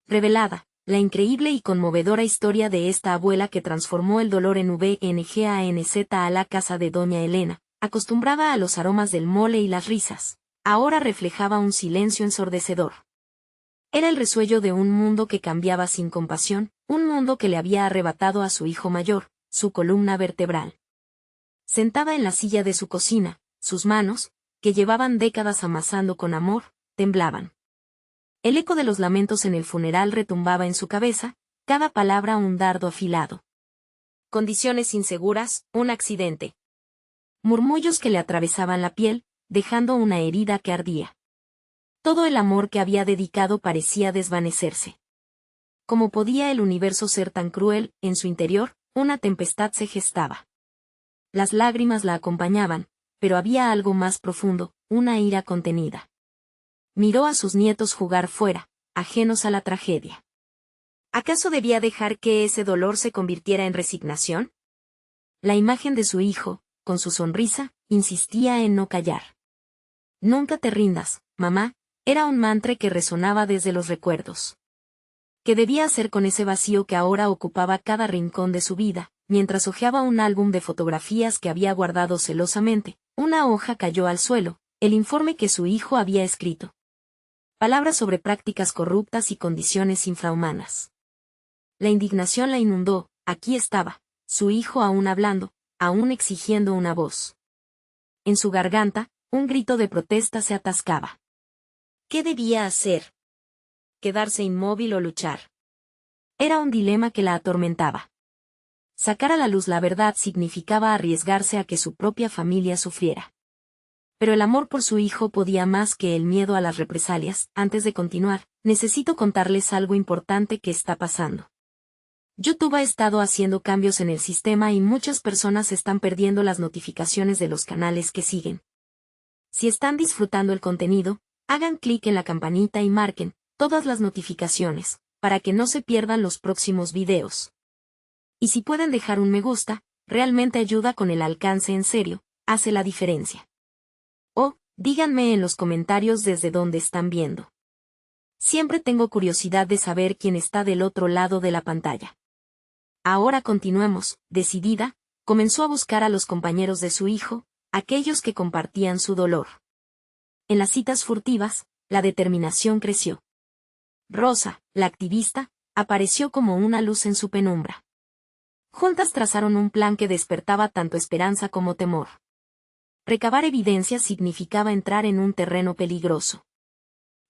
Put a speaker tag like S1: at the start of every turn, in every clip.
S1: Revelada, la increíble y conmovedora historia de esta abuela que transformó el dolor en venganza a la casa de doña Elena, acostumbrada a los aromas del mole y las risas, ahora reflejaba un silencio ensordecedor. Era el resuello de un mundo que cambiaba sin compasión, un mundo que le había arrebatado a su hijo mayor, su columna vertebral. Sentada en la silla de su cocina, sus manos, que llevaban décadas amasando con amor, temblaban. El eco de los lamentos en el funeral retumbaba en su cabeza, cada palabra un dardo afilado. Condiciones inseguras, un accidente. Murmullos que le atravesaban la piel, dejando una herida que ardía. Todo el amor que había dedicado parecía desvanecerse. ¿Cómo podía el universo ser tan cruel? En su interior, una tempestad se gestaba. Las lágrimas la acompañaban, pero había algo más profundo, una ira contenida. Miró a sus nietos jugar fuera, ajenos a la tragedia. ¿Acaso debía dejar que ese dolor se convirtiera en resignación? La imagen de su hijo, con su sonrisa, insistía en no callar. Nunca te rindas, mamá, era un mantra que resonaba desde los recuerdos. ¿Qué debía hacer con ese vacío que ahora ocupaba cada rincón de su vida? Mientras hojeaba un álbum de fotografías que había guardado celosamente, una hoja cayó al suelo, el informe que su hijo había escrito. Palabras sobre prácticas corruptas y condiciones infrahumanas. La indignación la inundó, aquí estaba, su hijo aún hablando, aún exigiendo una voz. En su garganta, un grito de protesta se atascaba. ¿Qué debía hacer? ¿Quedarse inmóvil o luchar? Era un dilema que la atormentaba. Sacar a la luz la verdad significaba arriesgarse a que su propia familia sufriera. Pero el amor por su hijo podía más que el miedo a las represalias. Antes de continuar, necesito contarles algo importante que está pasando. YouTube ha estado haciendo cambios en el sistema y muchas personas están perdiendo las notificaciones de los canales que siguen. Si están disfrutando el contenido, hagan clic en la campanita y marquen todas las notificaciones, para que no se pierdan los próximos videos. Y si pueden dejar un me gusta, realmente ayuda con el alcance en serio, hace la diferencia. O, díganme en los comentarios desde dónde están viendo. Siempre tengo curiosidad de saber quién está del otro lado de la pantalla. Ahora continuemos, decidida, comenzó a buscar a los compañeros de su hijo, aquellos que compartían su dolor. En las citas furtivas, la determinación creció. Rosa, la activista, apareció como una luz en su penumbra. Juntas trazaron un plan que despertaba tanto esperanza como temor. Recabar evidencia significaba entrar en un terreno peligroso.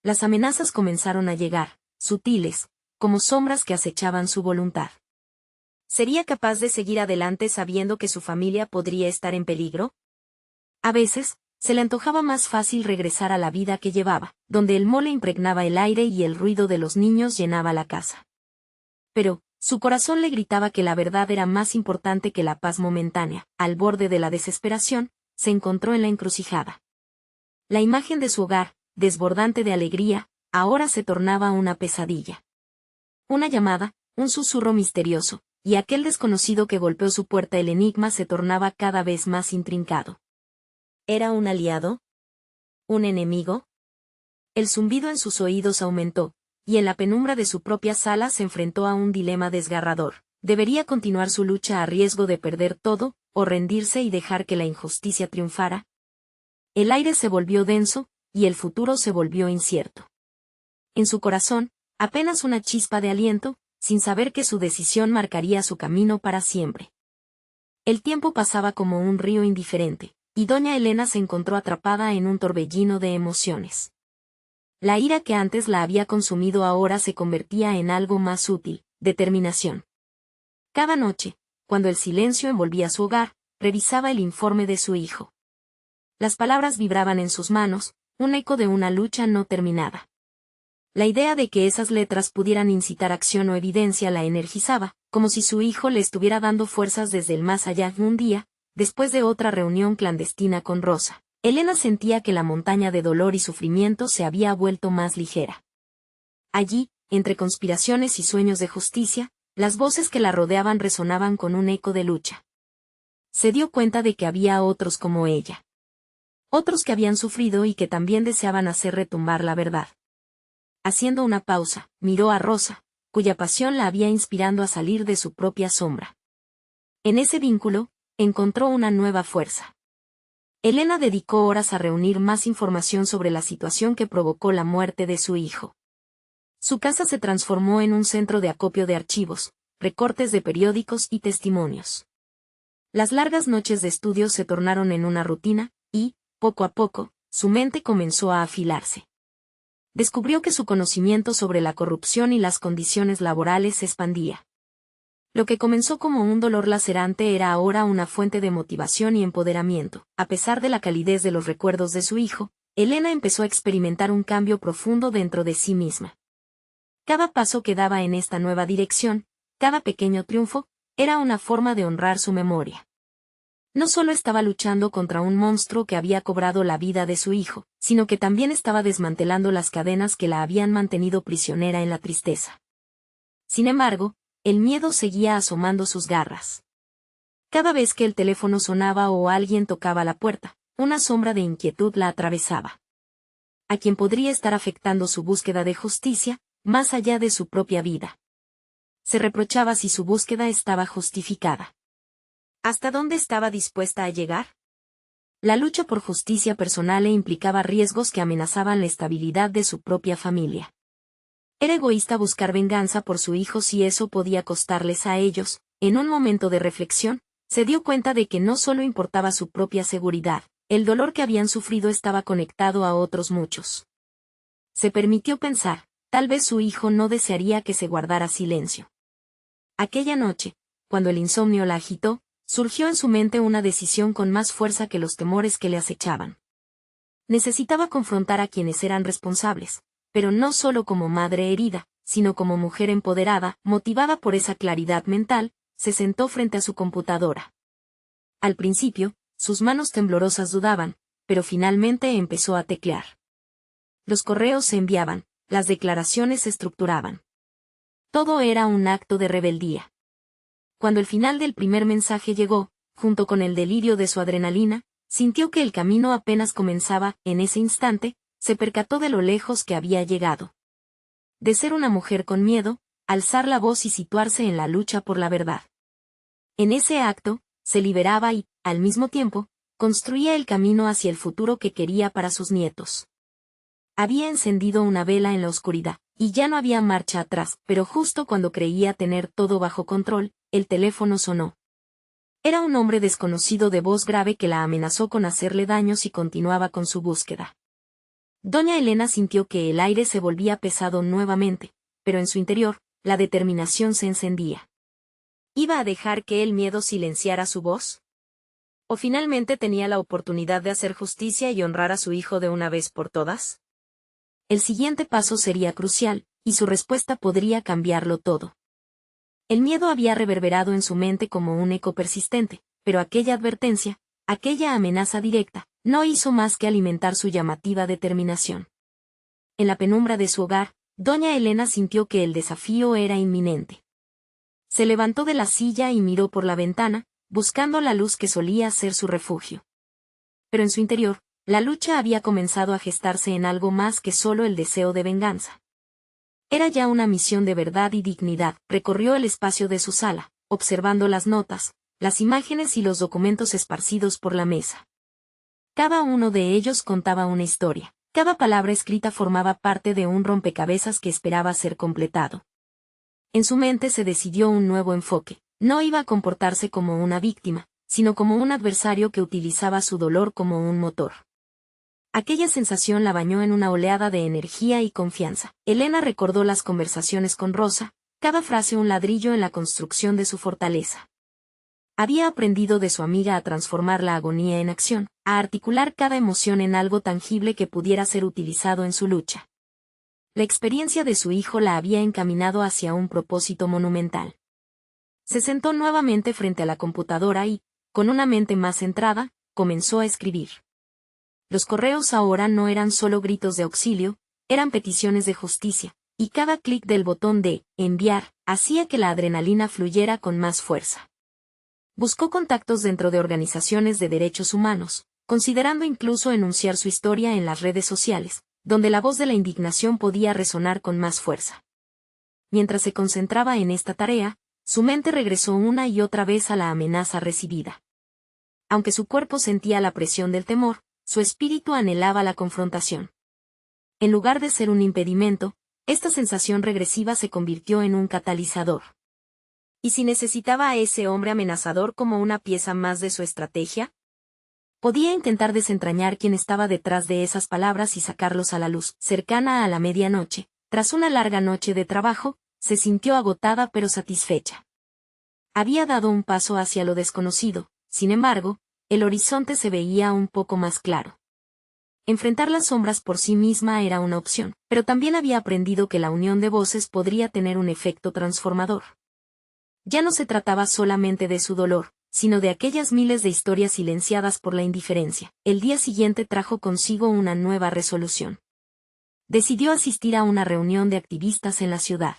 S1: Las amenazas comenzaron a llegar, sutiles, como sombras que acechaban su voluntad. ¿Sería capaz de seguir adelante sabiendo que su familia podría estar en peligro? A veces, se le antojaba más fácil regresar a la vida que llevaba, donde el mole impregnaba el aire y el ruido de los niños llenaba la casa. Pero, su corazón le gritaba que la verdad era más importante que la paz momentánea. Al borde de la desesperación, se encontró en la encrucijada. La imagen de su hogar, desbordante de alegría, ahora se tornaba una pesadilla. Una llamada, un susurro misterioso, y aquel desconocido que golpeó su puerta. El enigma se tornaba cada vez más intrincado. ¿Era un aliado? ¿Un enemigo? El zumbido en sus oídos aumentó, y en la penumbra de su propia sala se enfrentó a un dilema desgarrador. ¿Debería continuar su lucha a riesgo de perder todo, o rendirse y dejar que la injusticia triunfara? El aire se volvió denso, y el futuro se volvió incierto. En su corazón, apenas una chispa de aliento, sin saber que su decisión marcaría su camino para siempre. El tiempo pasaba como un río indiferente, y doña Elena se encontró atrapada en un torbellino de emociones. La ira que antes la había consumido ahora se convertía en algo más útil, determinación. Cada noche, cuando el silencio envolvía su hogar, revisaba el informe de su hijo. Las palabras vibraban en sus manos, un eco de una lucha no terminada. La idea de que esas letras pudieran incitar acción o evidencia la energizaba, como si su hijo le estuviera dando fuerzas desde el más allá. Un día, después de otra reunión clandestina con Rosa, Elena sentía que la montaña de dolor y sufrimiento se había vuelto más ligera. Allí, entre conspiraciones y sueños de justicia, las voces que la rodeaban resonaban con un eco de lucha. Se dio cuenta de que había otros como ella. Otros que habían sufrido y que también deseaban hacer retumbar la verdad. Haciendo una pausa, miró a Rosa, cuya pasión la había inspirado a salir de su propia sombra. En ese vínculo, encontró una nueva fuerza. Elena dedicó horas a reunir más información sobre la situación que provocó la muerte de su hijo. Su casa se transformó en un centro de acopio de archivos, recortes de periódicos y testimonios. Las largas noches de estudio se tornaron en una rutina, y, poco a poco, su mente comenzó a afilarse. Descubrió que su conocimiento sobre la corrupción y las condiciones laborales se expandía. Lo que comenzó como un dolor lacerante era ahora una fuente de motivación y empoderamiento. A pesar de la calidez de los recuerdos de su hijo, Elena empezó a experimentar un cambio profundo dentro de sí misma. Cada paso que daba en esta nueva dirección, cada pequeño triunfo, era una forma de honrar su memoria. No solo estaba luchando contra un monstruo que había cobrado la vida de su hijo, sino que también estaba desmantelando las cadenas que la habían mantenido prisionera en la tristeza. Sin embargo, el miedo seguía asomando sus garras. Cada vez que el teléfono sonaba o alguien tocaba la puerta, una sombra de inquietud la atravesaba. A quien podría estar afectando su búsqueda de justicia, más allá de su propia vida. Se reprochaba si su búsqueda estaba justificada. ¿Hasta dónde estaba dispuesta a llegar? La lucha por justicia personal implicaba riesgos que amenazaban la estabilidad de su propia familia. Era egoísta buscar venganza por su hijo si eso podía costarles a ellos. En un momento de reflexión, se dio cuenta de que no solo importaba su propia seguridad, el dolor que habían sufrido estaba conectado a otros muchos. Se permitió pensar, tal vez su hijo no desearía que se guardara silencio. Aquella noche, cuando el insomnio la agitó, surgió en su mente una decisión con más fuerza que los temores que le acechaban. Necesitaba confrontar a quienes eran responsables, pero no solo como madre herida, sino como mujer empoderada. Motivada por esa claridad mental, se sentó frente a su computadora. Al principio, sus manos temblorosas dudaban, pero finalmente empezó a teclear. Los correos se enviaban, las declaraciones se estructuraban. Todo era un acto de rebeldía. Cuando el final del primer mensaje llegó, junto con el delirio de su adrenalina, sintió que el camino apenas comenzaba. En ese instante, se percató de lo lejos que había llegado. De ser una mujer con miedo, alzar la voz y situarse en la lucha por la verdad. En ese acto, se liberaba y, al mismo tiempo, construía el camino hacia el futuro que quería para sus nietos. Había encendido una vela en la oscuridad, y ya no había marcha atrás, pero justo cuando creía tener todo bajo control, el teléfono sonó. Era un hombre desconocido de voz grave que la amenazó con hacerle daño si continuaba con su búsqueda. Doña Elena sintió que el aire se volvía pesado nuevamente, pero en su interior, la determinación se encendía. ¿Iba a dejar que el miedo silenciara su voz? ¿O finalmente tenía la oportunidad de hacer justicia y honrar a su hijo de una vez por todas? El siguiente paso sería crucial, y su respuesta podría cambiarlo todo. El miedo había reverberado en su mente como un eco persistente, pero aquella advertencia, aquella amenaza directa, no hizo más que alimentar su llamativa determinación. En la penumbra de su hogar, doña Elena sintió que el desafío era inminente. Se levantó de la silla y miró por la ventana, buscando la luz que solía ser su refugio. Pero en su interior, la lucha había comenzado a gestarse en algo más que solo el deseo de venganza. Era ya una misión de verdad y dignidad. Recorrió el espacio de su sala, observando las notas, las imágenes y los documentos esparcidos por la mesa. Cada uno de ellos contaba una historia. Cada palabra escrita formaba parte de un rompecabezas que esperaba ser completado. En su mente se decidió un nuevo enfoque. No iba a comportarse como una víctima, sino como un adversario que utilizaba su dolor como un motor. Aquella sensación la bañó en una oleada de energía y confianza. Elena recordó las conversaciones con Rosa, cada frase un ladrillo en la construcción de su fortaleza. Había aprendido de su amiga a transformar la agonía en acción, a articular cada emoción en algo tangible que pudiera ser utilizado en su lucha. La experiencia de su hijo la había encaminado hacia un propósito monumental. Se sentó nuevamente frente a la computadora y, con una mente más centrada, comenzó a escribir. Los correos ahora no eran solo gritos de auxilio, eran peticiones de justicia, y cada clic del botón de enviar hacía que la adrenalina fluyera con más fuerza. Buscó contactos dentro de organizaciones de derechos humanos, considerando incluso enunciar su historia en las redes sociales, donde la voz de la indignación podía resonar con más fuerza. Mientras se concentraba en esta tarea, su mente regresó una y otra vez a la amenaza recibida. Aunque su cuerpo sentía la presión del temor, su espíritu anhelaba la confrontación. En lugar de ser un impedimento, esta sensación regresiva se convirtió en un catalizador. ¿Y si necesitaba a ese hombre amenazador como una pieza más de su estrategia? Podía intentar desentrañar quién estaba detrás de esas palabras y sacarlos a la luz. Cercana a la medianoche, tras una larga noche de trabajo, se sintió agotada pero satisfecha. Había dado un paso hacia lo desconocido, sin embargo, el horizonte se veía un poco más claro. Enfrentar las sombras por sí misma era una opción, pero también había aprendido que la unión de voces podría tener un efecto transformador. Ya no se trataba solamente de su dolor, sino de aquellas miles de historias silenciadas por la indiferencia. El día siguiente trajo consigo una nueva resolución. Decidió asistir a una reunión de activistas en la ciudad.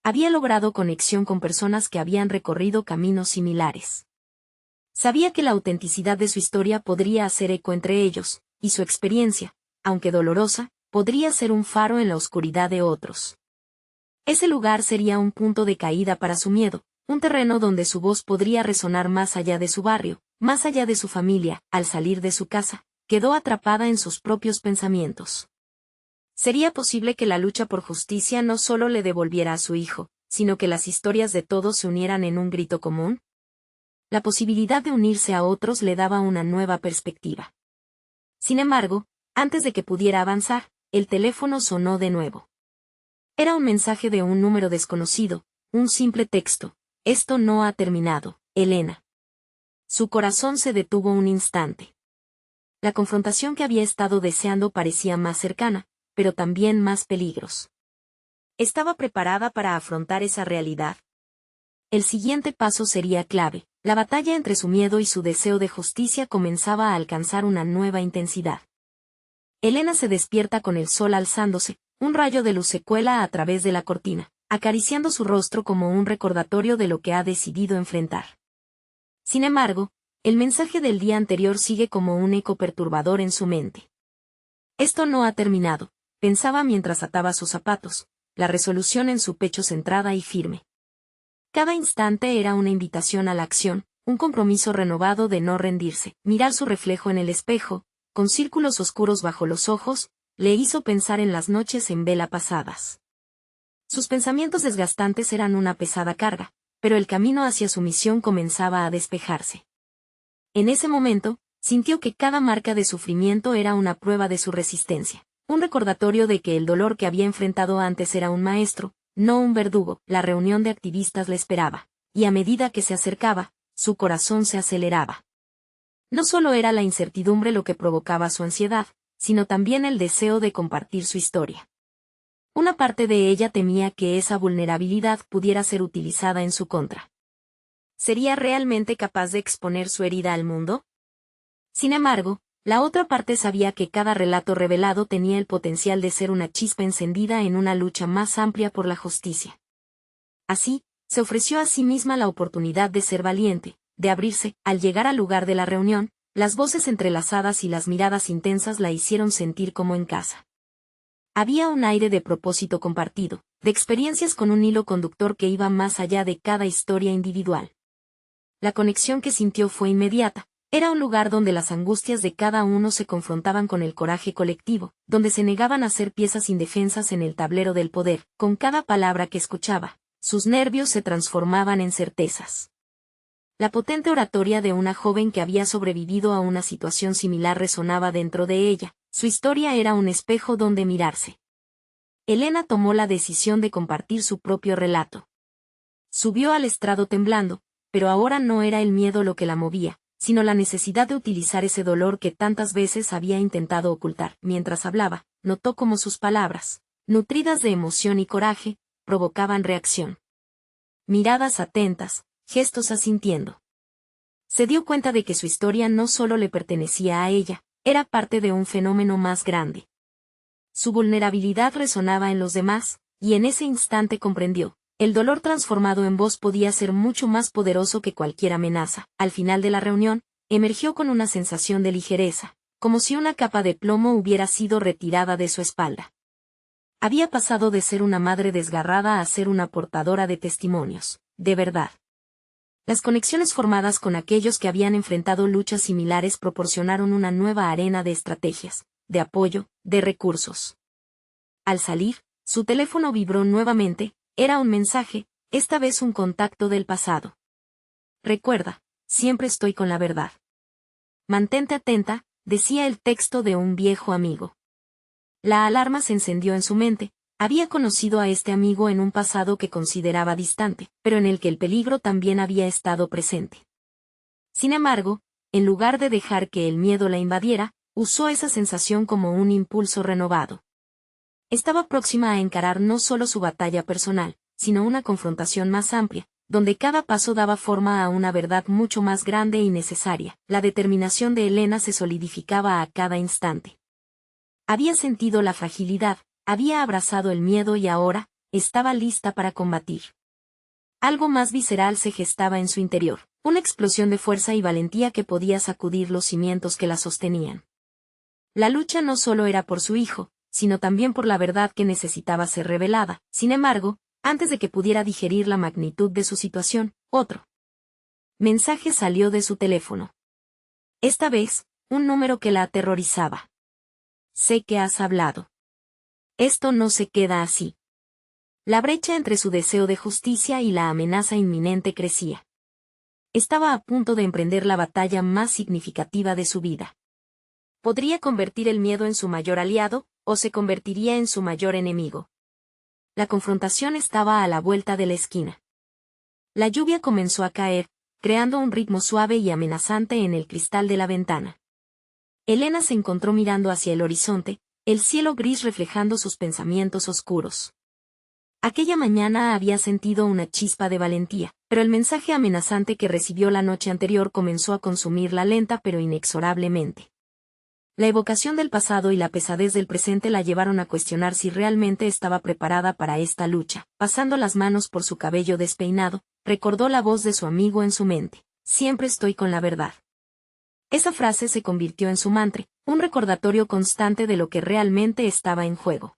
S1: Había logrado conexión con personas que habían recorrido caminos similares. Sabía que la autenticidad de su historia podría hacer eco entre ellos, y su experiencia, aunque dolorosa, podría ser un faro en la oscuridad de otros. Ese lugar sería un punto de caída para su miedo, un terreno donde su voz podría resonar más allá de su barrio, más allá de su familia. Al salir de su casa, quedó atrapada en sus propios pensamientos. ¿Sería posible que la lucha por justicia no solo le devolviera a su hijo, sino que las historias de todos se unieran en un grito común? La posibilidad de unirse a otros le daba una nueva perspectiva. Sin embargo, antes de que pudiera avanzar, el teléfono sonó de nuevo. Era un mensaje de un número desconocido, un simple texto: «Esto no ha terminado, Elena». Su corazón se detuvo un instante. La confrontación que había estado deseando parecía más cercana, pero también más peligros. ¿Estaba preparada para afrontar esa realidad? El siguiente paso sería clave. La batalla entre su miedo y su deseo de justicia comenzaba a alcanzar una nueva intensidad. Elena se despierta con el sol alzándose, un rayo de luz se cuela a través de la cortina, acariciando su rostro como un recordatorio de lo que ha decidido enfrentar. Sin embargo, el mensaje del día anterior sigue como un eco perturbador en su mente. Esto no ha terminado, pensaba mientras ataba sus zapatos, la resolución en su pecho centrada y firme. Cada instante era una invitación a la acción, un compromiso renovado de no rendirse. Mirar su reflejo en el espejo, con círculos oscuros bajo los ojos, le hizo pensar en las noches en vela pasadas. Sus pensamientos desgastantes eran una pesada carga, pero el camino hacia su misión comenzaba a despejarse. En ese momento, sintió que cada marca de sufrimiento era una prueba de su resistencia, un recordatorio de que el dolor que había enfrentado antes era un maestro, no un verdugo. La reunión de activistas le esperaba, y a medida que se acercaba, su corazón se aceleraba. No solo era la incertidumbre lo que provocaba su ansiedad, sino también el deseo de compartir su historia. Una parte de ella temía que esa vulnerabilidad pudiera ser utilizada en su contra. ¿Sería realmente capaz de exponer su herida al mundo? Sin embargo, la otra parte sabía que cada relato revelado tenía el potencial de ser una chispa encendida en una lucha más amplia por la justicia. Así, se ofreció a sí misma la oportunidad de ser valiente, de abrirse. Al llegar al lugar de la reunión, las voces entrelazadas y las miradas intensas la hicieron sentir como en casa. Había un aire de propósito compartido, de experiencias con un hilo conductor que iba más allá de cada historia individual. La conexión que sintió fue inmediata. Era un lugar donde las angustias de cada uno se confrontaban con el coraje colectivo, donde se negaban a ser piezas indefensas en el tablero del poder. Con cada palabra que escuchaba, sus nervios se transformaban en certezas. La potente oratoria de una joven que había sobrevivido a una situación similar resonaba dentro de ella. Su historia era un espejo donde mirarse. Elena tomó la decisión de compartir su propio relato. Subió al estrado temblando, pero ahora no era el miedo lo que la movía, sino la necesidad de utilizar ese dolor que tantas veces había intentado ocultar. Mientras hablaba, notó cómo sus palabras, nutridas de emoción y coraje, provocaban reacción. Miradas atentas, gestos asintiendo. Se dio cuenta de que su historia no solo le pertenecía a ella, era parte de un fenómeno más grande. Su vulnerabilidad resonaba en los demás, y en ese instante comprendió. El dolor transformado en voz podía ser mucho más poderoso que cualquier amenaza. Al final de la reunión, emergió con una sensación de ligereza, como si una capa de plomo hubiera sido retirada de su espalda. Había pasado de ser una madre desgarrada a ser una portadora de testimonios, de verdad. Las conexiones formadas con aquellos que habían enfrentado luchas similares proporcionaron una nueva arena de estrategias, de apoyo, de recursos. Al salir, su teléfono vibró nuevamente, era un mensaje, esta vez un contacto del pasado. Recuerda, siempre estoy con la verdad. Mantente atenta, decía el texto de un viejo amigo. La alarma se encendió en su mente. Había conocido a este amigo en un pasado que consideraba distante, pero en el que el peligro también había estado presente. Sin embargo, en lugar de dejar que el miedo la invadiera, usó esa sensación como un impulso renovado. Estaba próxima a encarar no solo su batalla personal, sino una confrontación más amplia, donde cada paso daba forma a una verdad mucho más grande y necesaria. La determinación de Elena se solidificaba a cada instante. Había sentido la fragilidad, había abrazado el miedo y ahora, estaba lista para combatir. Algo más visceral se gestaba en su interior, una explosión de fuerza y valentía que podía sacudir los cimientos que la sostenían. La lucha no solo era por su hijo, sino también por la verdad que necesitaba ser revelada. Sin embargo, antes de que pudiera digerir la magnitud de su situación, otro mensaje salió de su teléfono. Esta vez, un número que la aterrorizaba. Sé que has hablado. Esto no se queda así. La brecha entre su deseo de justicia y la amenaza inminente crecía. Estaba a punto de emprender la batalla más significativa de su vida. Podría convertir el miedo en su mayor aliado, o se convertiría en su mayor enemigo. La confrontación estaba a la vuelta de la esquina. La lluvia comenzó a caer, creando un ritmo suave y amenazante en el cristal de la ventana. Elena se encontró mirando hacia el horizonte, el cielo gris reflejando sus pensamientos oscuros. Aquella mañana había sentido una chispa de valentía, pero el mensaje amenazante que recibió la noche anterior comenzó a consumirla lenta pero inexorablemente. La evocación del pasado y la pesadez del presente la llevaron a cuestionar si realmente estaba preparada para esta lucha. Pasando las manos por su cabello despeinado, recordó la voz de su amigo en su mente. Siempre estoy con la verdad. Esa frase se convirtió en su mantra, un recordatorio constante de lo que realmente estaba en juego.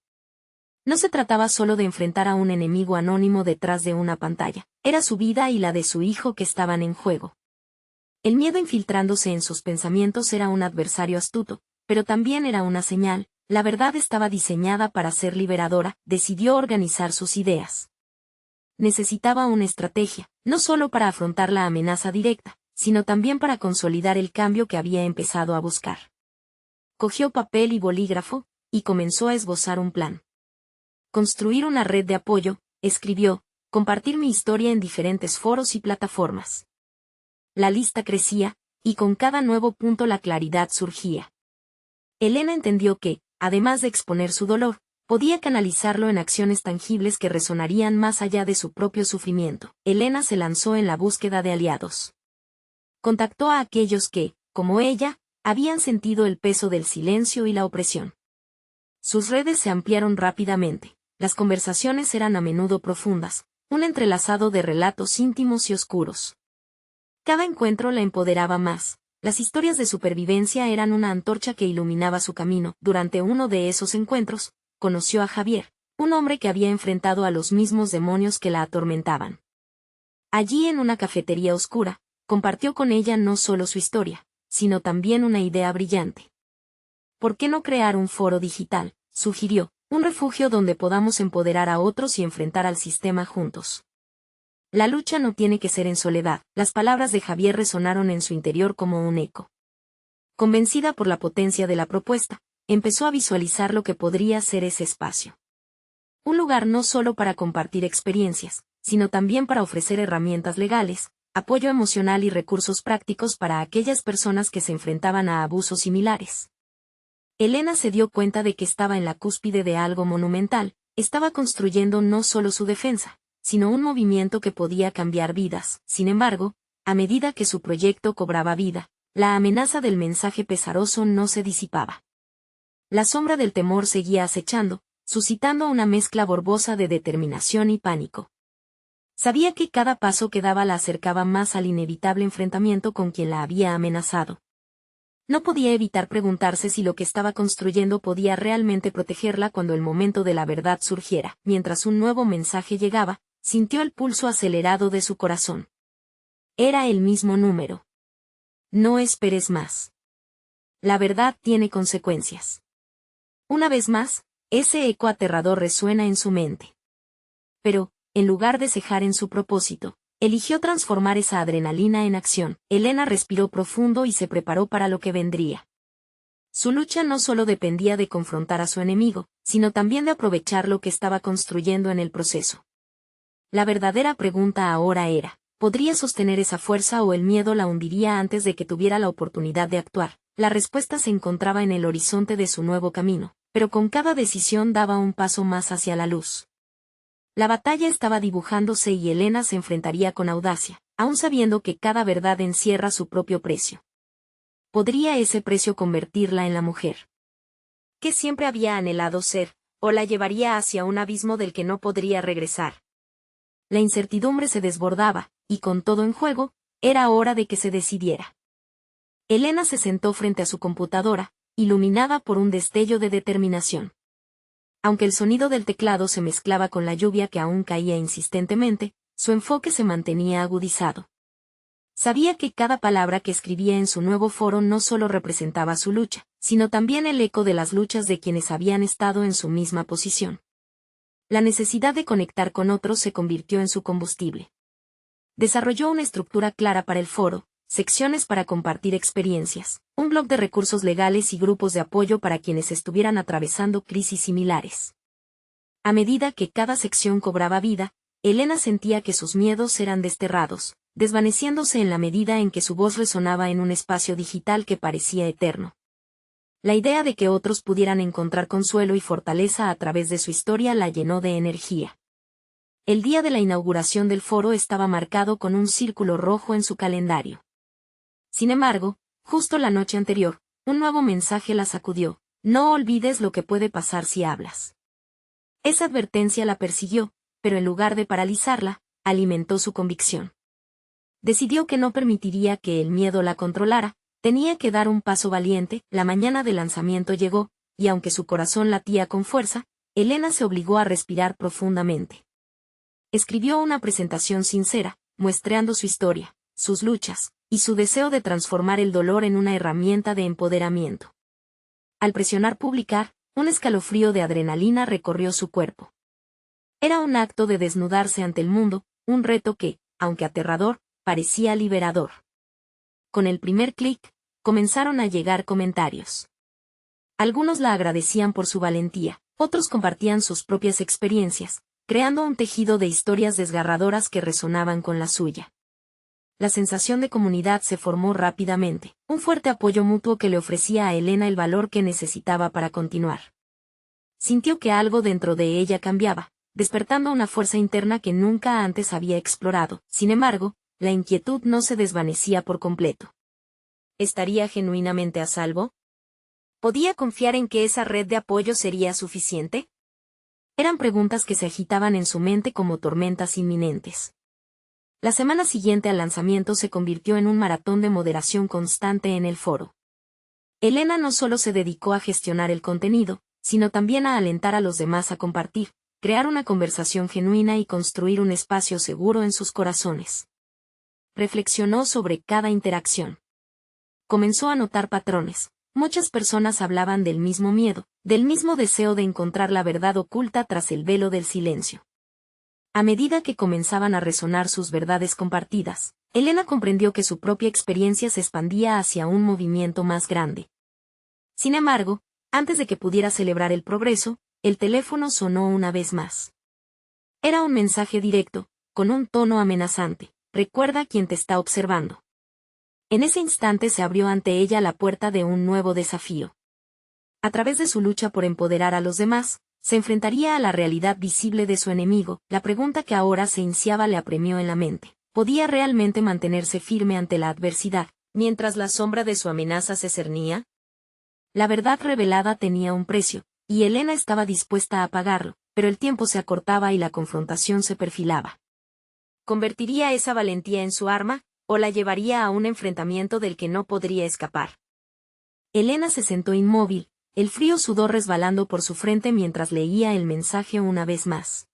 S1: No se trataba solo de enfrentar a un enemigo anónimo detrás de una pantalla, era su vida y la de su hijo que estaban en juego. El miedo infiltrándose en sus pensamientos era un adversario astuto, pero también era una señal. La verdad estaba diseñada para ser liberadora, decidió organizar sus ideas. Necesitaba una estrategia, no solo para afrontar la amenaza directa, sino también para consolidar el cambio que había empezado a buscar. Cogió papel y bolígrafo, y comenzó a esbozar un plan. Construir una red de apoyo, escribió, compartir mi historia en diferentes foros y plataformas. La lista crecía, y con cada nuevo punto la claridad surgía. Elena entendió que, además de exponer su dolor, podía canalizarlo en acciones tangibles que resonarían más allá de su propio sufrimiento. Elena se lanzó en la búsqueda de aliados. Contactó a aquellos que, como ella, habían sentido el peso del silencio y la opresión. Sus redes se ampliaron rápidamente, las conversaciones eran a menudo profundas, un entrelazado de relatos íntimos y oscuros. Cada encuentro la empoderaba más, las historias de supervivencia eran una antorcha que iluminaba su camino. Durante uno de esos encuentros, conoció a Javier, un hombre que había enfrentado a los mismos demonios que la atormentaban. Allí en una cafetería oscura, compartió con ella no solo su historia, sino también una idea brillante. ¿Por qué no crear un foro digital?, sugirió, un refugio donde podamos empoderar a otros y enfrentar al sistema juntos. La lucha no tiene que ser en soledad, las palabras de Javier resonaron en su interior como un eco. Convencida por la potencia de la propuesta, empezó a visualizar lo que podría ser ese espacio. Un lugar no solo para compartir experiencias, sino también para ofrecer herramientas legales, apoyo emocional y recursos prácticos para aquellas personas que se enfrentaban a abusos similares. Elena se dio cuenta de que estaba en la cúspide de algo monumental, estaba construyendo no solo su defensa, sino un movimiento que podía cambiar vidas. Sin embargo, a medida que su proyecto cobraba vida, la amenaza del mensaje pesaroso no se disipaba. La sombra del temor seguía acechando, suscitando una mezcla borbosa de determinación y pánico. Sabía que cada paso que daba la acercaba más al inevitable enfrentamiento con quien la había amenazado. No podía evitar preguntarse si lo que estaba construyendo podía realmente protegerla cuando el momento de la verdad surgiera. Mientras un nuevo mensaje llegaba, sintió el pulso acelerado de su corazón. Era el mismo número. No esperes más. La verdad tiene consecuencias. Una vez más, ese eco aterrador resuena en su mente. Pero, en lugar de cejar en su propósito, eligió transformar esa adrenalina en acción. Elena respiró profundo y se preparó para lo que vendría. Su lucha no solo dependía de confrontar a su enemigo, sino también de aprovechar lo que estaba construyendo en el proceso. La verdadera pregunta ahora era, ¿podría sostener esa fuerza o el miedo la hundiría antes de que tuviera la oportunidad de actuar? La respuesta se encontraba en el horizonte de su nuevo camino, pero con cada decisión daba un paso más hacia la luz. La batalla estaba dibujándose y Elena se enfrentaría con audacia, aun sabiendo que cada verdad encierra su propio precio. ¿Podría ese precio convertirla en la mujer que siempre había anhelado ser, o la llevaría hacia un abismo del que no podría regresar? La incertidumbre se desbordaba, y con todo en juego, era hora de que se decidiera. Elena se sentó frente a su computadora, iluminada por un destello de determinación. Aunque el sonido del teclado se mezclaba con la lluvia que aún caía insistentemente, su enfoque se mantenía agudizado. Sabía que cada palabra que escribía en su nuevo foro no solo representaba su lucha, sino también el eco de las luchas de quienes habían estado en su misma posición. La necesidad de conectar con otros se convirtió en su combustible. Desarrolló una estructura clara para el foro, secciones para compartir experiencias, un blog de recursos legales y grupos de apoyo para quienes estuvieran atravesando crisis similares. A medida que cada sección cobraba vida, Elena sentía que sus miedos eran desterrados, desvaneciéndose en la medida en que su voz resonaba en un espacio digital que parecía eterno. La idea de que otros pudieran encontrar consuelo y fortaleza a través de su historia la llenó de energía. El día de la inauguración del foro estaba marcado con un círculo rojo en su calendario. Sin embargo, justo la noche anterior, un nuevo mensaje la sacudió: no olvides lo que puede pasar si hablas. Esa advertencia la persiguió, pero en lugar de paralizarla, alimentó su convicción. Decidió que no permitiría que el miedo la controlara, tenía que dar un paso valiente. La mañana del lanzamiento llegó, y aunque su corazón latía con fuerza, Elena se obligó a respirar profundamente. Escribió una presentación sincera, muestreando su historia, sus luchas, y su deseo de transformar el dolor en una herramienta de empoderamiento. Al presionar publicar, un escalofrío de adrenalina recorrió su cuerpo. Era un acto de desnudarse ante el mundo, un reto que, aunque aterrador, parecía liberador. Con el primer clic, comenzaron a llegar comentarios. Algunos la agradecían por su valentía, otros compartían sus propias experiencias, creando un tejido de historias desgarradoras que resonaban con la suya. La sensación de comunidad se formó rápidamente, un fuerte apoyo mutuo que le ofrecía a Elena el valor que necesitaba para continuar. Sintió que algo dentro de ella cambiaba, despertando una fuerza interna que nunca antes había explorado. Sin embargo, la inquietud no se desvanecía por completo. ¿Estaría genuinamente a salvo? ¿Podía confiar en que esa red de apoyo sería suficiente? Eran preguntas que se agitaban en su mente como tormentas inminentes. La semana siguiente al lanzamiento se convirtió en un maratón de moderación constante en el foro. Elena no solo se dedicó a gestionar el contenido, sino también a alentar a los demás a compartir, crear una conversación genuina y construir un espacio seguro en sus corazones. Reflexionó sobre cada interacción. Comenzó a notar patrones. Muchas personas hablaban del mismo miedo, del mismo deseo de encontrar la verdad oculta tras el velo del silencio. A medida que comenzaban a resonar sus verdades compartidas, Elena comprendió que su propia experiencia se expandía hacia un movimiento más grande. Sin embargo, antes de que pudiera celebrar el progreso, el teléfono sonó una vez más. Era un mensaje directo, con un tono amenazante: recuerda quién te está observando. En ese instante se abrió ante ella la puerta de un nuevo desafío. A través de su lucha por empoderar a los demás, se enfrentaría a la realidad visible de su enemigo. La pregunta que ahora se iniciaba le apremió en la mente: ¿podía realmente mantenerse firme ante la adversidad, mientras la sombra de su amenaza se cernía? La verdad revelada tenía un precio, y Elena estaba dispuesta a pagarlo, pero el tiempo se acortaba y la confrontación se perfilaba. ¿Convertiría esa valentía en su arma, o la llevaría a un enfrentamiento del que no podría escapar? Elena se sentó inmóvil, el frío sudor resbalando por su frente mientras leía el mensaje una vez más.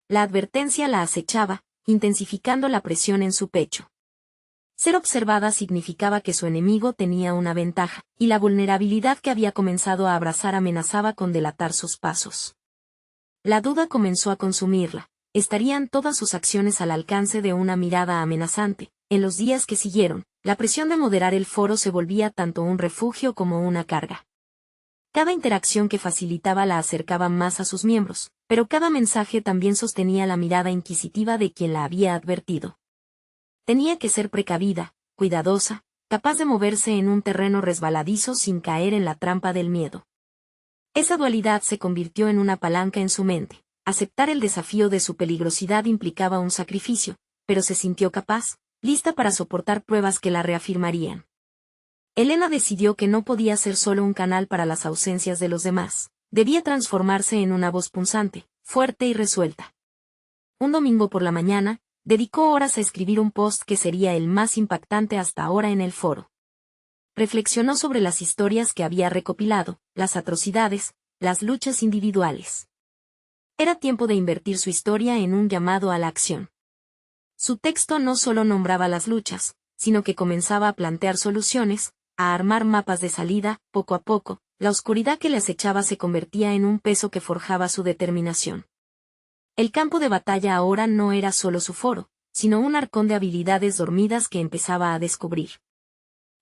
S1: La advertencia la acechaba, intensificando la presión en su pecho. Ser observada significaba que su enemigo tenía una ventaja, y la vulnerabilidad que había comenzado a abrazar amenazaba con delatar sus pasos. La duda comenzó a consumirla. ¿Estarían todas sus acciones al alcance de una mirada amenazante? En los días que siguieron, la presión de moderar el foro se volvía tanto un refugio como una carga. Cada interacción que facilitaba la acercaba más a sus miembros, pero cada mensaje también sostenía la mirada inquisitiva de quien la había advertido. Tenía que ser precavida, cuidadosa, capaz de moverse en un terreno resbaladizo sin caer en la trampa del miedo. Esa dualidad se convirtió en una palanca en su mente. Aceptar el desafío de su peligrosidad implicaba un sacrificio, pero se sintió capaz, lista para soportar pruebas que la reafirmarían. Elena decidió que no podía ser solo un canal para las ausencias de los demás. Debía transformarse en una voz punzante, fuerte y resuelta. Un domingo por la mañana, dedicó horas a escribir un post que sería el más impactante hasta ahora en el foro. Reflexionó sobre las historias que había recopilado, las atrocidades, las luchas individuales. Era tiempo de invertir su historia en un llamado a la acción. Su texto no solo nombraba las luchas, sino que comenzaba a plantear soluciones, a armar mapas de salida. Poco a poco, la oscuridad que le acechaba se convertía en un peso que forjaba su determinación. El campo de batalla ahora no era solo su foro, sino un arcón de habilidades dormidas que empezaba a descubrir.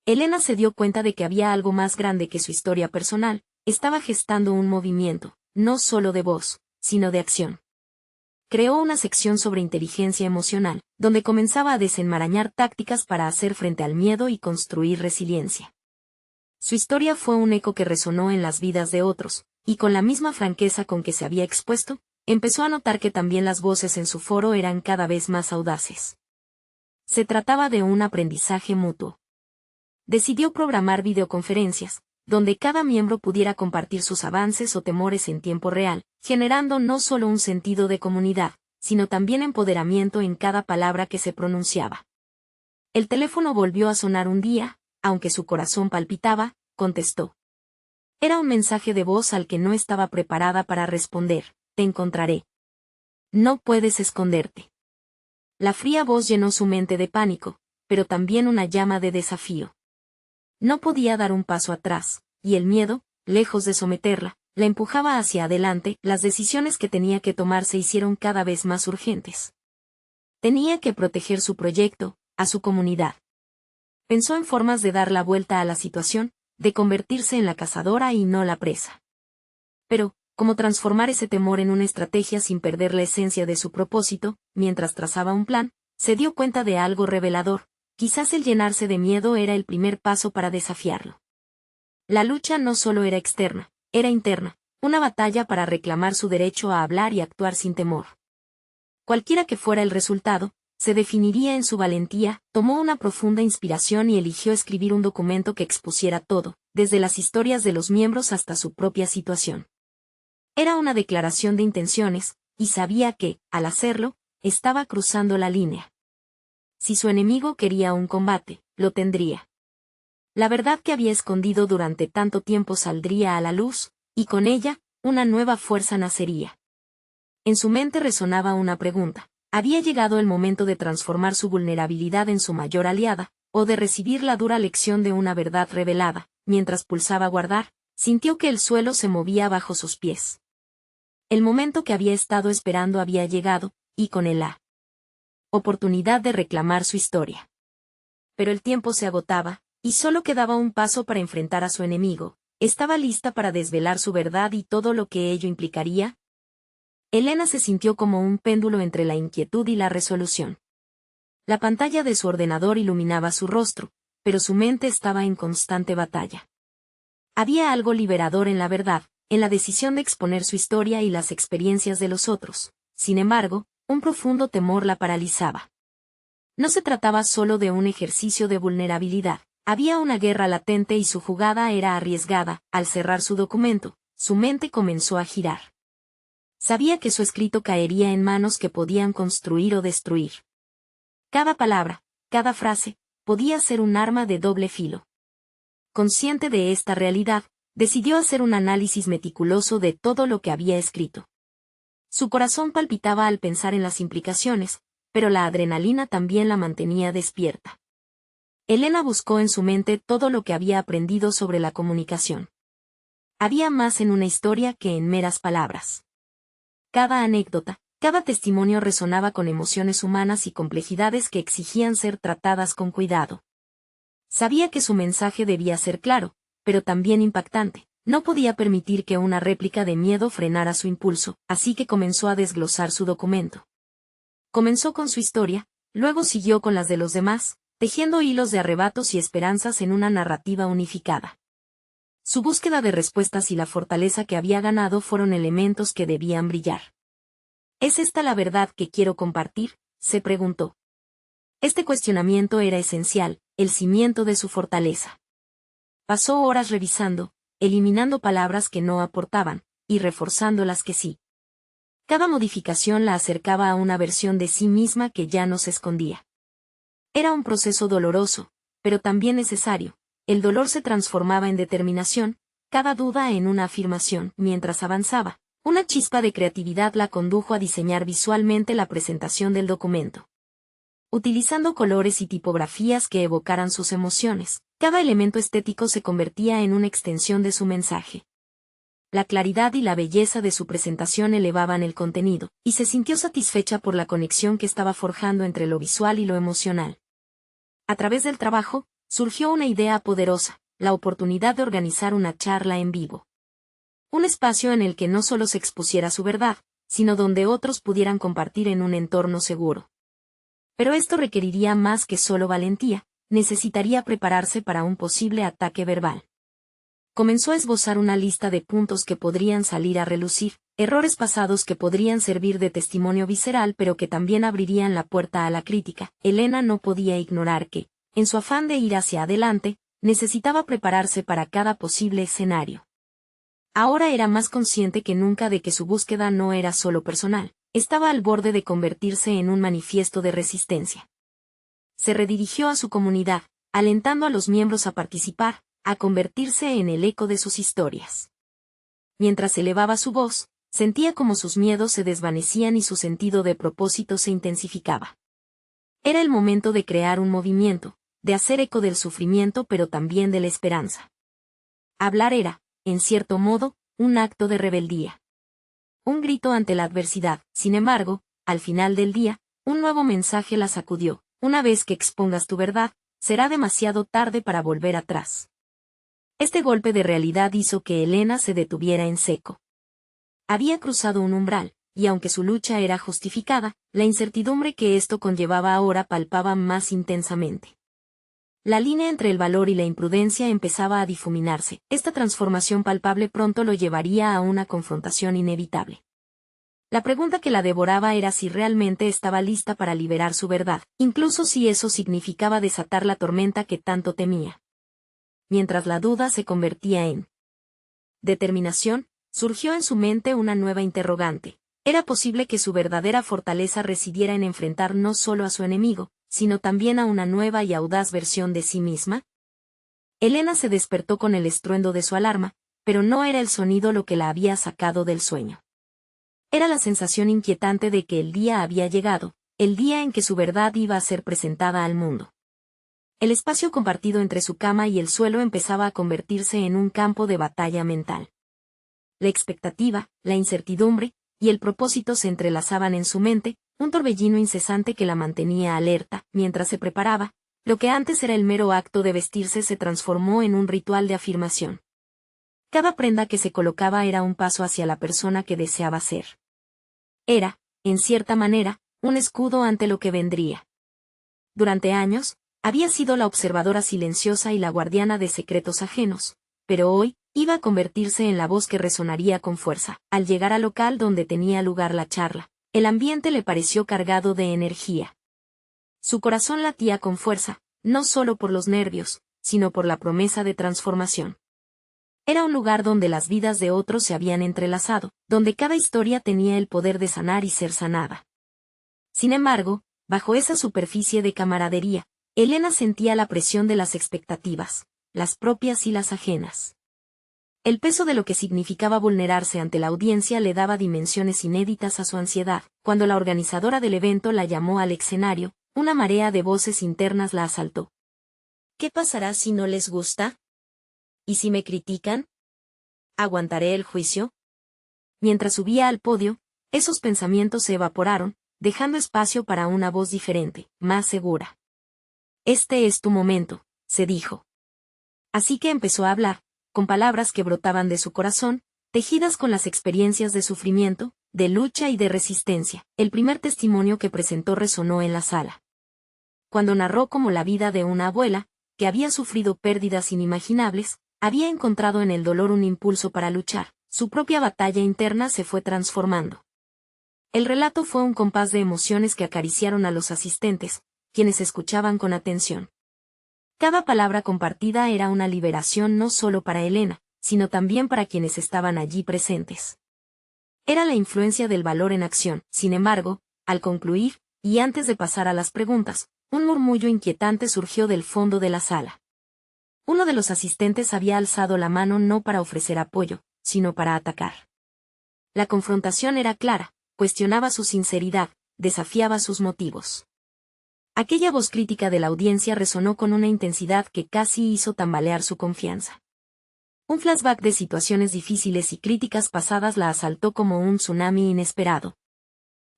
S1: Elena se dio cuenta de que había algo más grande que su historia personal. Estaba gestando un movimiento, no solo de voz, sino de acción. Creó una sección sobre inteligencia emocional, donde comenzaba a desenmarañar tácticas para hacer frente al miedo y construir resiliencia. Su historia fue un eco que resonó en las vidas de otros, y con la misma franqueza con que se había expuesto, empezó a notar que también las voces en su foro eran cada vez más audaces. Se trataba de un aprendizaje mutuo. Decidió programar videoconferencias, donde cada miembro pudiera compartir sus avances o temores en tiempo real, generando no solo un sentido de comunidad, sino también empoderamiento en cada palabra que se pronunciaba. El teléfono volvió a sonar un día, aunque su corazón palpitaba, contestó. Era un mensaje de voz al que no estaba preparada para responder: te encontraré. No puedes esconderte. La fría voz llenó su mente de pánico, pero también una llama de desafío. No podía dar un paso atrás, y el miedo, lejos de someterla, la empujaba hacia adelante. Las decisiones que tenía que tomar se hicieron cada vez más urgentes. Tenía que proteger su proyecto, a su comunidad. Pensó en formas de dar la vuelta a la situación, de convertirse en la cazadora y no la presa. Pero, ¿cómo transformar ese temor en una estrategia sin perder la esencia de su propósito? Mientras trazaba un plan, se dio cuenta de algo revelador. Quizás el llenarse de miedo era el primer paso para desafiarlo. La lucha no solo era externa, era interna, una batalla para reclamar su derecho a hablar y actuar sin temor. Cualquiera que fuera el resultado, se definiría en su valentía. Tomó una profunda inspiración y eligió escribir un documento que expusiera todo, desde las historias de los miembros hasta su propia situación. Era una declaración de intenciones, y sabía que, al hacerlo, estaba cruzando la línea. Si su enemigo quería un combate, lo tendría. La verdad que había escondido durante tanto tiempo saldría a la luz, y con ella, una nueva fuerza nacería. En su mente resonaba una pregunta: ¿había llegado el momento de transformar su vulnerabilidad en su mayor aliada, o de recibir la dura lección de una verdad revelada? Mientras pulsaba guardar, sintió que el suelo se movía bajo sus pies. El momento que había estado esperando había llegado, y con él la oportunidad de reclamar su historia. Pero el tiempo se agotaba, y solo quedaba un paso para enfrentar a su enemigo. ¿Estaba lista para desvelar su verdad y todo lo que ello implicaría? Elena se sintió como un péndulo entre la inquietud y la resolución. La pantalla de su ordenador iluminaba su rostro, pero su mente estaba en constante batalla. Había algo liberador en la verdad, en la decisión de exponer su historia y las experiencias de los otros. Sin embargo, un profundo temor la paralizaba. No se trataba solo de un ejercicio de vulnerabilidad. Había una guerra latente y su jugada era arriesgada. Al cerrar su documento, su mente comenzó a girar. Sabía que su escrito caería en manos que podían construir o destruir. Cada palabra, cada frase, podía ser un arma de doble filo. consciente de esta realidad, decidió hacer un análisis meticuloso de todo lo que había escrito. Su corazón palpitaba al pensar en las implicaciones, pero la adrenalina también la mantenía despierta. Elena buscó en su mente todo lo que había aprendido sobre la comunicación. Había más en una historia que en meras palabras. Cada anécdota, cada testimonio resonaba con emociones humanas y complejidades que exigían ser tratadas con cuidado. Sabía que su mensaje debía ser claro, pero también impactante. No podía permitir que una réplica de miedo frenara su impulso, así que comenzó a desglosar su documento. Comenzó con su historia, luego siguió con las de los demás, tejiendo hilos de arrebatos y esperanzas en una narrativa unificada. Su búsqueda de respuestas y la fortaleza que había ganado fueron elementos que debían brillar. ¿Es esta la verdad que quiero compartir?, se preguntó. Este cuestionamiento era esencial, el cimiento de su fortaleza. Pasó horas revisando, eliminando palabras que no aportaban, y reforzando las que sí. Cada modificación la acercaba a una versión de sí misma que ya no se escondía. Era un proceso doloroso, pero también necesario. El dolor se transformaba en determinación, cada duda en una afirmación. Mientras avanzaba, una chispa de creatividad la condujo a diseñar visualmente la presentación del documento. Utilizando colores y tipografías que evocaran sus emociones, cada elemento estético se convertía en una extensión de su mensaje. La claridad y la belleza de su presentación elevaban el contenido, y se sintió satisfecha por la conexión que estaba forjando entre lo visual y lo emocional. A través del trabajo, surgió una idea poderosa, la oportunidad de organizar una charla en vivo. Un espacio en el que no solo se expusiera su verdad, sino donde otros pudieran compartir en un entorno seguro. Pero esto requeriría más que solo valentía, necesitaría prepararse para un posible ataque verbal. Comenzó a esbozar una lista de puntos que podrían salir a relucir, errores pasados que podrían servir de testimonio visceral pero que también abrirían la puerta a la crítica. Elena no podía ignorar que, en su afán de ir hacia adelante, necesitaba prepararse para cada posible escenario. Ahora era más consciente que nunca de que su búsqueda no era solo personal, estaba al borde de convertirse en un manifiesto de resistencia. Se redirigió a su comunidad, alentando a los miembros a participar, a convertirse en el eco de sus historias. Mientras elevaba su voz, sentía como sus miedos se desvanecían y su sentido de propósito se intensificaba. Era el momento de crear un movimiento, de hacer eco del sufrimiento pero también de la esperanza. Hablar era, en cierto modo, un acto de rebeldía. Un grito ante la adversidad. Sin embargo, al final del día, un nuevo mensaje la sacudió: una vez que expongas tu verdad, será demasiado tarde para volver atrás. Este golpe de realidad hizo que Elena se detuviera en seco. Había cruzado un umbral, y aunque su lucha era justificada, la incertidumbre que esto conllevaba ahora palpaba más intensamente. La línea entre el valor y la imprudencia empezaba a difuminarse. Esta transformación palpable pronto lo llevaría a una confrontación inevitable. La pregunta que la devoraba era si realmente estaba lista para liberar su verdad, incluso si eso significaba desatar la tormenta que tanto temía. Mientras la duda se convertía en determinación, surgió en su mente una nueva interrogante. ¿Era posible que su verdadera fortaleza residiera en enfrentar no solo a su enemigo, sino también a una nueva y audaz versión de sí misma? Elena se despertó con el estruendo de su alarma, pero no era el sonido lo que la había sacado del sueño. Era la sensación inquietante de que el día había llegado, el día en que su verdad iba a ser presentada al mundo. El espacio compartido entre su cama y el suelo empezaba a convertirse en un campo de batalla mental. La expectativa, la incertidumbre y el propósito se entrelazaban en su mente, un torbellino incesante que la mantenía alerta. Mientras se preparaba, lo que antes era el mero acto de vestirse se transformó en un ritual de afirmación. Cada prenda que se colocaba era un paso hacia la persona que deseaba ser. Era, en cierta manera, un escudo ante lo que vendría. Durante años, había sido la observadora silenciosa y la guardiana de secretos ajenos, pero hoy, iba a convertirse en la voz que resonaría con fuerza. Al llegar al local donde tenía lugar la charla, el ambiente le pareció cargado de energía. Su corazón latía con fuerza, no solo por los nervios, sino por la promesa de transformación. Era un lugar donde las vidas de otros se habían entrelazado, donde cada historia tenía el poder de sanar y ser sanada. Sin embargo, bajo esa superficie de camaradería, Elena sentía la presión de las expectativas. las propias y las ajenas. El peso de lo que significaba vulnerarse ante la audiencia le daba dimensiones inéditas a su ansiedad. Cuando la organizadora del evento la llamó al escenario, una marea de voces internas la asaltó. ¿Qué pasará si no les gusta? ¿Y si me critican? ¿Aguantaré el juicio? Mientras subía al podio, esos pensamientos se evaporaron, dejando espacio para una voz diferente, más segura. Este es tu momento, se dijo. Así que empezó a hablar, con palabras que brotaban de su corazón, tejidas con las experiencias de sufrimiento, de lucha y de resistencia. El primer testimonio que presentó resonó en la sala. Cuando narró cómo la vida de una abuela, que había sufrido pérdidas inimaginables, había encontrado en el dolor un impulso para luchar, su propia batalla interna se fue transformando. El relato fue un compás de emociones que acariciaron a los asistentes, quienes escuchaban con atención. Cada palabra compartida era una liberación no solo para Elena, sino también para quienes estaban allí presentes. Era la influencia del valor en acción. Sin embargo, al concluir, y antes de pasar a las preguntas, un murmullo inquietante surgió del fondo de la sala. Uno de los asistentes había alzado la mano no para ofrecer apoyo, sino para atacar. La confrontación era clara, cuestionaba su sinceridad, desafiaba sus motivos. Aquella voz crítica de la audiencia resonó con una intensidad que casi hizo tambalear su confianza. Un flashback de situaciones difíciles y críticas pasadas la asaltó como un tsunami inesperado.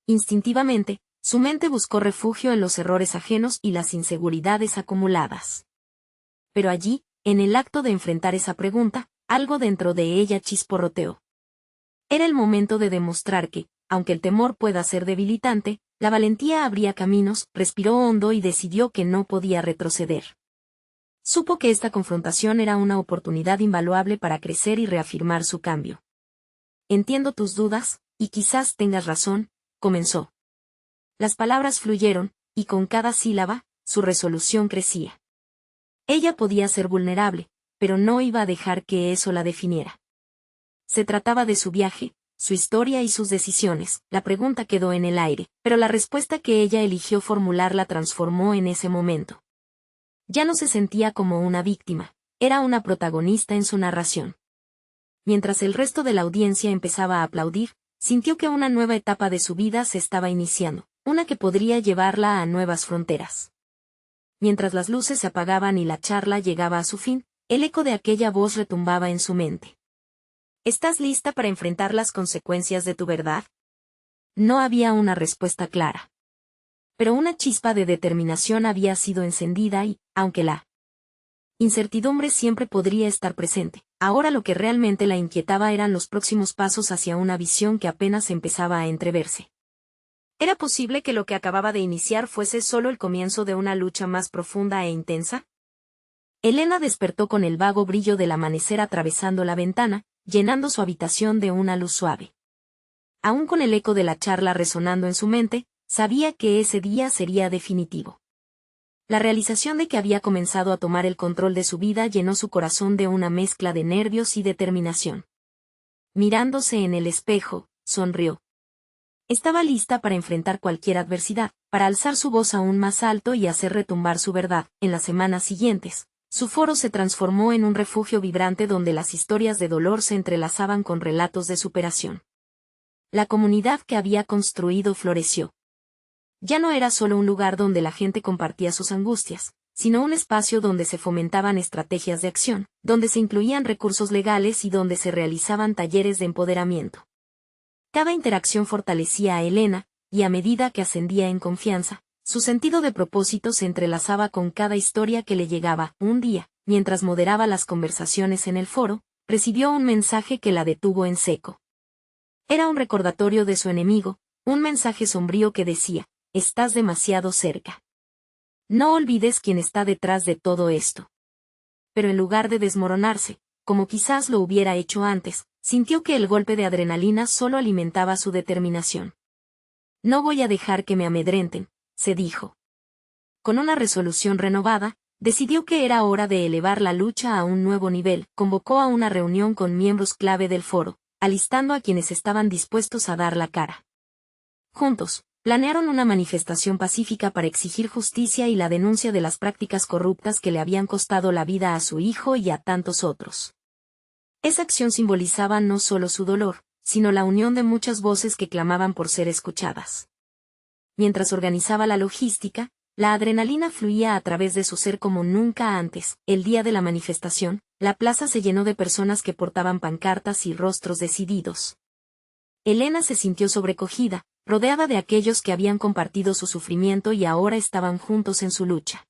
S1: Instintivamente, su mente buscó refugio en los errores ajenos y las inseguridades acumuladas. Pero allí, en el acto de enfrentar esa pregunta, algo dentro de ella chisporroteó. Era el momento de demostrar que, aunque el temor pueda ser debilitante, la valentía abría caminos, respiró hondo y decidió que no podía retroceder. Supo que esta confrontación era una oportunidad invaluable para crecer y reafirmar su cambio. Entiendo tus dudas, y quizás tengas razón, comenzó. Las palabras fluyeron, y con cada sílaba, su resolución crecía. Ella podía ser vulnerable, pero no iba a dejar que eso la definiera. Se trataba de su viaje, su historia y sus decisiones. La pregunta quedó en el aire, pero la respuesta que ella eligió formular la transformó en ese momento. Ya no se sentía como una víctima, era una protagonista en su narración. Mientras el resto de la audiencia empezaba a aplaudir, sintió que una nueva etapa de su vida se estaba iniciando, una que podría llevarla a nuevas fronteras. Mientras las luces se apagaban y la charla llegaba a su fin, el eco de aquella voz retumbaba en su mente. ¿Estás lista para enfrentar las consecuencias de tu verdad? No había una respuesta clara. Pero una chispa de determinación había sido encendida y, aunque la incertidumbre siempre podría estar presente, ahora lo que realmente la inquietaba eran los próximos pasos hacia una visión que apenas empezaba a entreverse. ¿Era posible que lo que acababa de iniciar fuese solo el comienzo de una lucha más profunda e intensa? Elena despertó con el vago brillo del amanecer atravesando la ventana, llenando su habitación de una luz suave. Aún con el eco de la charla resonando en su mente, sabía que ese día sería definitivo. La realización de que había comenzado a tomar el control de su vida llenó su corazón de una mezcla de nervios y determinación. Mirándose en el espejo, sonrió. Estaba lista para enfrentar cualquier adversidad, para alzar su voz aún más alto y hacer retumbar su verdad. En las semanas siguientes, su foro se transformó en un refugio vibrante donde las historias de dolor se entrelazaban con relatos de superación. La comunidad que había construido floreció. Ya no era solo un lugar donde la gente compartía sus angustias, sino un espacio donde se fomentaban estrategias de acción, donde se incluían recursos legales y donde se realizaban talleres de empoderamiento. Cada interacción fortalecía a Elena, y a medida que ascendía en confianza, su sentido de propósito se entrelazaba con cada historia que le llegaba. Un día, mientras moderaba las conversaciones en el foro, recibió un mensaje que la detuvo en seco. Era un recordatorio de su enemigo, un mensaje sombrío que decía: estás demasiado cerca. No olvides quién está detrás de todo esto. Pero en lugar de desmoronarse, como quizás lo hubiera hecho antes, sintió que el golpe de adrenalina solo alimentaba su determinación. No voy a dejar que me amedrenten, se dijo. Con una resolución renovada, decidió que era hora de elevar la lucha a un nuevo nivel. Convocó a una reunión con miembros clave del foro, alistando a quienes estaban dispuestos a dar la cara. Juntos, Planearon una manifestación pacífica para exigir justicia y la denuncia de las prácticas corruptas que le habían costado la vida a su hijo y a tantos otros. Esa acción simbolizaba no solo su dolor, sino la unión de muchas voces que clamaban por ser escuchadas. Mientras organizaba la logística, la adrenalina fluía a través de su ser como nunca antes. El día de la manifestación, la plaza se llenó de personas que portaban pancartas y rostros decididos. Elena se sintió sobrecogida, rodeada de aquellos que habían compartido su sufrimiento y ahora estaban juntos en su lucha.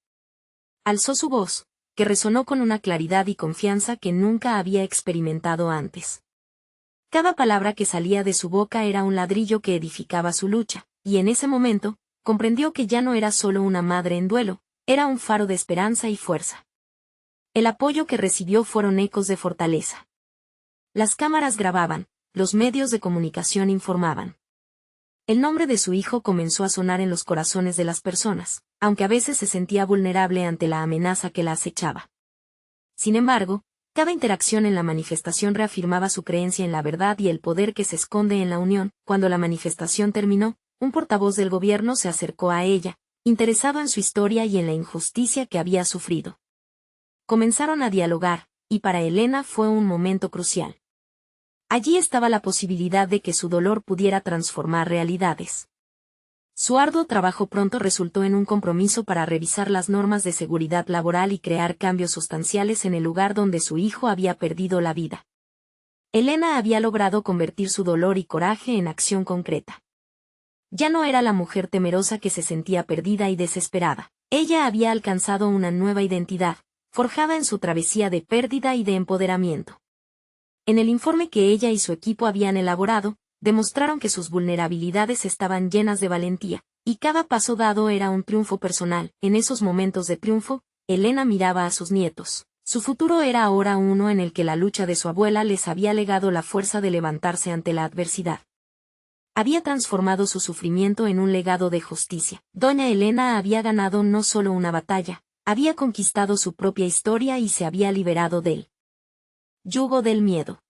S1: Alzó su voz, que resonó con una claridad y confianza que nunca había experimentado antes. Cada palabra que salía de su boca era un ladrillo que edificaba su lucha, y en ese momento, comprendió que ya no era solo una madre en duelo, era un faro de esperanza y fuerza. El apoyo que recibió fueron ecos de fortaleza. Las cámaras grababan, los medios de comunicación informaban. El nombre de su hijo comenzó a sonar en los corazones de las personas, aunque a veces se sentía vulnerable ante la amenaza que la acechaba. Sin embargo, cada interacción en la manifestación reafirmaba su creencia en la verdad y el poder que se esconde en la unión. Cuando la manifestación terminó, un portavoz del gobierno se acercó a ella, interesado en su historia y en la injusticia que había sufrido. Comenzaron a dialogar, y para Elena fue un momento crucial. Allí estaba la posibilidad de que su dolor pudiera transformar realidades. Su arduo trabajo pronto resultó en un compromiso para revisar las normas de seguridad laboral y crear cambios sustanciales en el lugar donde su hijo había perdido la vida. Elena había logrado convertir su dolor y coraje en acción concreta. Ya no era la mujer temerosa que se sentía perdida y desesperada. Ella había alcanzado una nueva identidad, forjada en su travesía de pérdida y de empoderamiento. En el informe que ella y su equipo habían elaborado, demostraron que sus vulnerabilidades estaban llenas de valentía, y cada paso dado era un triunfo personal. En esos momentos de triunfo, Elena miraba a sus nietos. Su futuro era ahora uno en el que la lucha de su abuela les había legado la fuerza de levantarse ante la adversidad. Había transformado su sufrimiento en un legado de justicia. Doña Elena había ganado no solo una batalla, había conquistado su propia historia y se había liberado del yugo del miedo.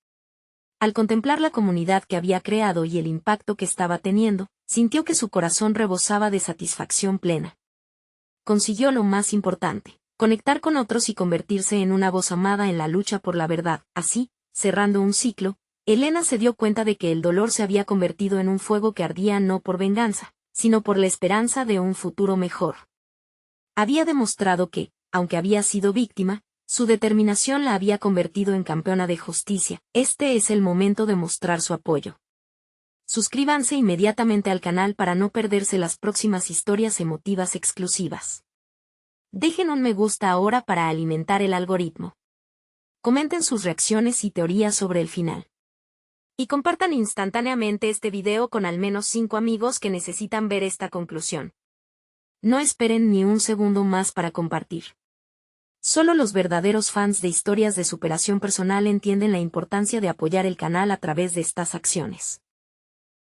S1: Al contemplar la comunidad que había creado y el impacto que estaba teniendo, sintió que su corazón rebosaba de satisfacción plena. Consiguió lo más importante, conectar con otros y convertirse en una voz amada en la lucha por la verdad. Así, cerrando un ciclo, Elena se dio cuenta de que el dolor se había convertido en un fuego que ardía no por venganza, sino por la esperanza de un futuro mejor. Había demostrado que, aunque había sido víctima, su determinación la había convertido en campeona de justicia. Este es el momento de mostrar su apoyo. Suscríbanse inmediatamente al canal para no perderse las próximas historias emotivas exclusivas. Dejen un me gusta ahora para alimentar el algoritmo. Comenten sus reacciones y teorías sobre el final. Y compartan instantáneamente este video con al menos 5 amigos que necesitan ver esta conclusión. No esperen ni un segundo más para compartir. Solo los verdaderos fans de historias de superación personal entienden la importancia de apoyar el canal a través de estas acciones.